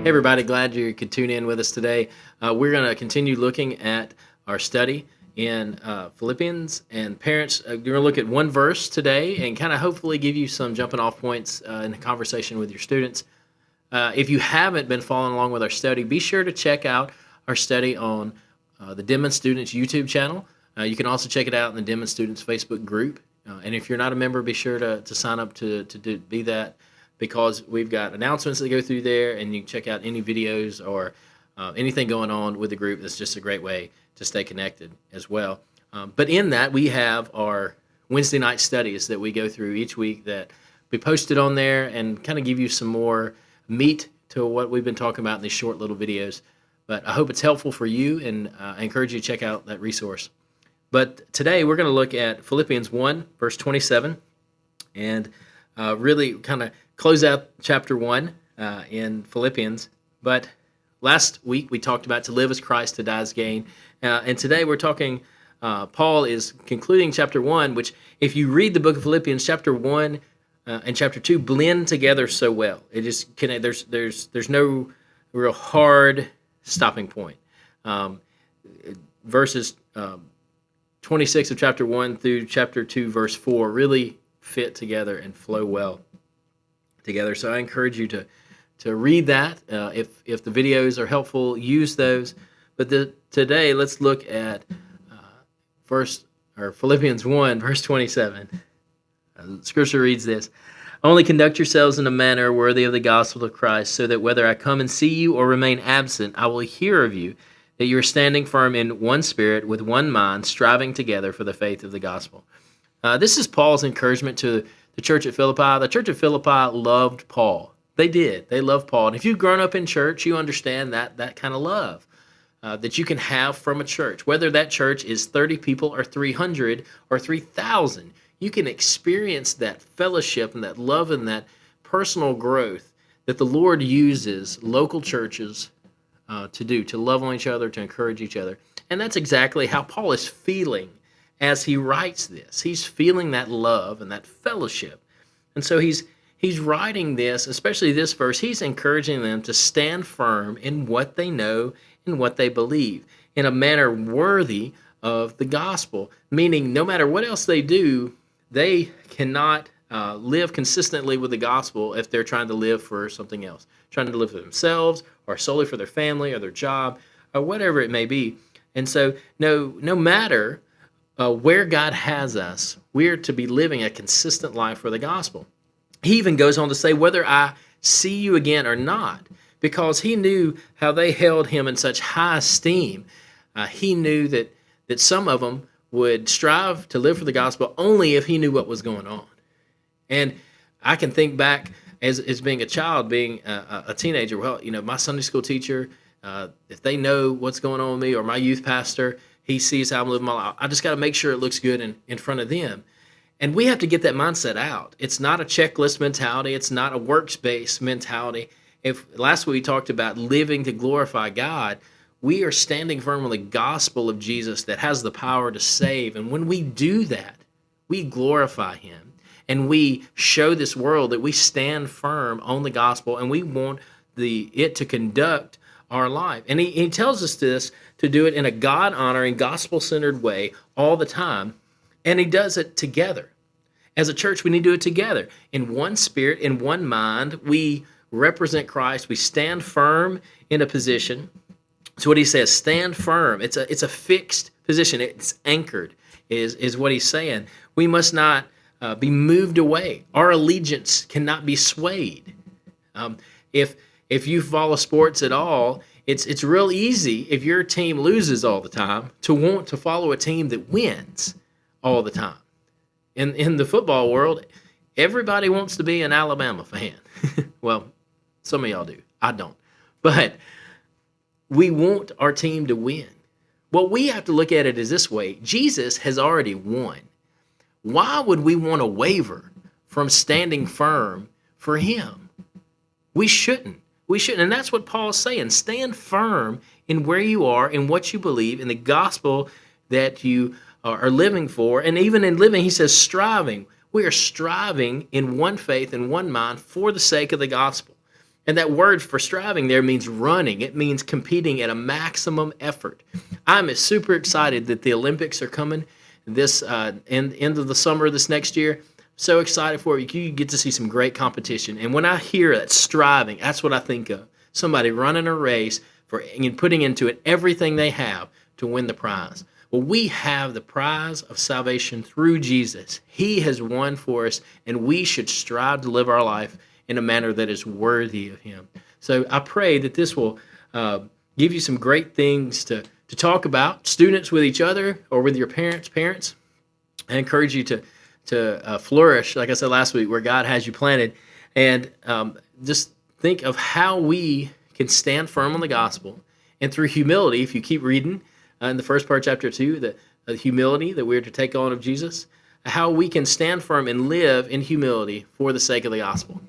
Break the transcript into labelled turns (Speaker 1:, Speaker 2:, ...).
Speaker 1: Hey, everybody, glad you could tune in with us today. We're going to continue looking at our study in Philippians. And parents, we're going to look at one verse today and kind of hopefully give you some jumping off points in the conversation with your students. If you haven't been following along with our study, be sure to check out our study on the Denman Students YouTube channel. You can also check it out in the Denman Students Facebook group. And if you're not a member, be sure to sign up to be that, because we've got announcements that go through there, and you can check out any videos or anything going on with the group. That's just a great way to stay connected as well. But in that, we have our Wednesday night studies that we go through each week that we posted on there and kind of give you some more meat to what we've been talking about in these short little videos. But I hope it's helpful for you, and I encourage you to check out that resource. But today we're going to look at Philippians 1, verse 27, and really kind of close out chapter 1 in Philippians. But last week we talked about to live as Christ, to die as gain. And today we're talking, Paul is concluding chapter 1, which if you read the book of Philippians, chapter 1 and chapter 2 blend together so well. It just there's no real hard stopping point. Verses 26 of chapter 1 through chapter 2, verse 4 really fit together and flow well together. So I encourage you to read that. If the videos are helpful, use those. But today, let's look at Philippians 1, verse 27. Scripture reads this: "Only conduct yourselves in a manner worthy of the gospel of Christ, so that whether I come and see you or remain absent, I will hear of you, that you are standing firm in one spirit, with one mind, striving together for the faith of the gospel." This is Paul's encouragement to the church at Philippi. The church at Philippi loved Paul. They did. They loved Paul. And if you've grown up in church, you understand that kind of love that you can have from a church. Whether that church is 30 people or 300 or 3,000, you can experience that fellowship and that love and that personal growth that the Lord uses local churches to do, to love on each other, to encourage each other. And that's exactly how Paul is feeling as he writes this. He's feeling that love and that fellowship. And so he's writing this, especially this verse, he's encouraging them to stand firm in what they know and what they believe, in a manner worthy of the gospel, meaning no matter what else they do, they cannot live consistently with the gospel if they're trying to live for something else, trying to live for themselves or solely for their family or their job or whatever it may be. And so no matter where God has us, we're to be living a consistent life for the gospel. He even goes on to say, whether I see you again or not, because he knew how they held him in such high esteem. He knew that some of them would strive to live for the gospel only if he knew what was going on. And I can think back as being a child, being a teenager. Well, my Sunday school teacher, if they know what's going on with me, or my youth pastor, he sees how I'm living my life, I just got to make sure it looks good in front of them. And we have to get that mindset out. It's not a checklist mentality. It's not a works-based mentality. If last week we talked about living to glorify God, we are standing firm on the gospel of Jesus that has the power to save. And when we do that, we glorify him. And we show this world that we stand firm on the gospel, and we want it to conduct our life. And he tells us this, to do it in a God-honoring, gospel-centered way all the time. And he does it together. As a church, we need to do it together. In one spirit, in one mind, we represent Christ. We stand firm in a position. So what he says, stand firm. It's a fixed position. It's anchored, is what he's saying. We must not be moved away. Our allegiance cannot be swayed. If you follow sports at all, it's real easy if your team loses all the time to want to follow a team that wins all the time. In the football world, everybody wants to be an Alabama fan. Well, some of y'all do. I don't. But we want our team to win. Well, we have to look at it as this way. Jesus has already won. Why would we want to waver from standing firm for him? We shouldn't. We shouldn't. And that's what Paul's saying. Stand firm in where you are, in what you believe, in the gospel that you are living for. And even in living, he says striving. We are striving in one faith and one mind for the sake of the gospel. And that word for striving there means running. It means competing at a maximum effort. I'm super excited that the Olympics are coming this end of the summer this next year. So excited for it. You get to see some great competition. And when I hear that striving, that's what I think of. Somebody running a race and putting into it everything they have to win the prize. Well, we have the prize of salvation through Jesus. He has won for us, and we should strive to live our life in a manner that is worthy of him. So I pray that this will give you some great things to talk about, students with each other or with your parents. I encourage you to flourish, like I said last week, where God has you planted. And just think of how we can stand firm on the gospel. And through humility, if you keep reading in the first part of chapter 2, the humility that we're to take on of Jesus, how we can stand firm and live in humility for the sake of the gospel.